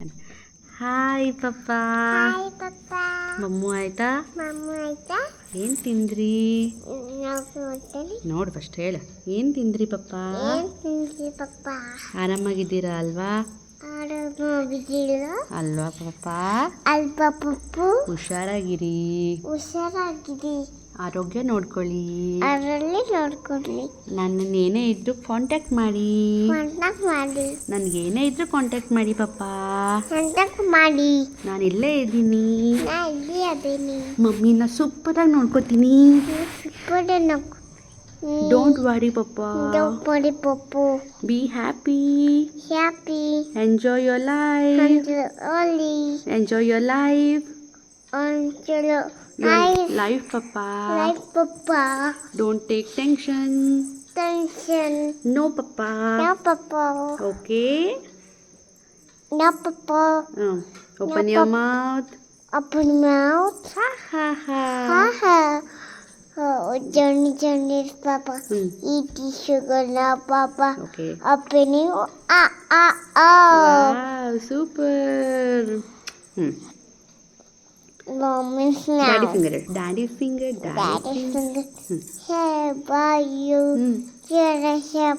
Hi ಪಪ್ಪಾ. Hi ಪಪ್ಪ. ಮಮ್ಮು ಆಯ್ತಾ? ಮಮ್ಮು ಆಯ್ತಾ? ಏನು ತಿಂದ್ರಿ? ನೋಡು ಫಸ್ಟ್ ಹೇಳು, ಏನು ತಿಂದ್ರಿ ಪಪ್ಪಾ? ಏನು ತಿಂದ್ರಿ ಪಪ್ಪ? ಆರಾಮಾಗಿದ್ದೀರಾ ಅಲ್ವಾ? ಆರಾಮಾಗಿದ್ದೀರ ಅಲ್ವಾ ಪಪ್ಪಾ? ಅಲ್ವಾ ಪಪ್ಪು? ಹುಷಾರಾಗಿರಿ, ಹುಷಾರಾಗಿರಿ, ಆರೋಗ್ಯ ನೋಡ್ಕೊಳ್ಳಿ, ಅದರಲ್ಲಿ ನೋಡ್ಕೊಳ್ಳಿ. ನನ್ನನ್ನು ಏನೇ ಇದ್ರೂ ಕಾಂಟ್ಯಾಕ್ಟ್ ಮಾಡಿ. ಕಾಂಟ್ಯಾಕ್ಟ್ ಮಾಡಿ. ನನಗೇನೇ ಇದ್ರೂ ಕಾಂಟ್ಯಾಕ್ಟ್ ಮಾಡಿ ಪಪ್ಪಾ. ಕಾಂಟ್ಯಾಕ್ಟ್ ಮಾಡಿ. ನಾನು ಇಲ್ಲೇ ಇದ್ದೀನಿ. ನಾ ಇಲ್ಲಿ ಅದೇನಿ. ಮಮ್ಮಿನ ಸೂಪರಾಗಿ ನೋಡ್ಕೋತೀನಿ. Don't worry papa. Don't worry ಪಪ್ಪು. Be happy. Happy. Enjoy your life. Only. Enjoy your life. Until life papa. life papa. Don't take tension. Tension. No papa. No papa. Okay. No papa. Open your mouth. Open mouth. ಹಾ ಹಾ ಹಾ. Ha ha. Oh, Johnny papa. Eat sugar now papa. Okay. Opening. Oh. Wow super. Mommy's now. Daddy finger. Daddy finger. Daddy finger. Here by you. Here I am.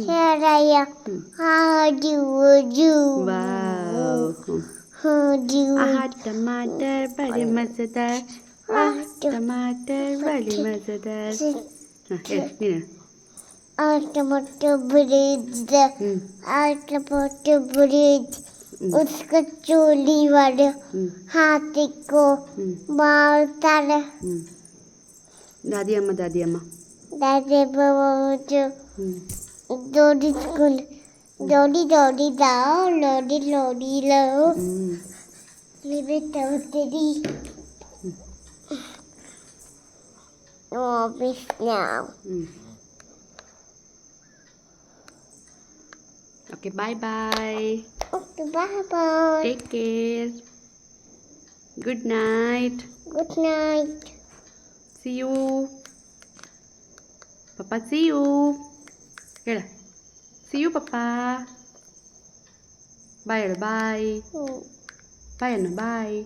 Here I am. How do you? Wow. How do you? टमाटर बड़े मज़ेदार. टमाटर बड़े मज़ेदार. ನೀನು टमाटर bread. टमाटर bread. उसको चोली वाले हाथी को मारता है. दादी अम्मा दादी बाबा मुझे डोडी स्कूल डोडी दाओ लोडी लो लिवे तेरी office now. Okay, bye bye. Okay, bye. Take care. Good night. Good night. See you. Papa, see you. ಹೇಳ, see you papa. Bye ಹೇಳು, bye. Bye ಅನ್ನು, bye.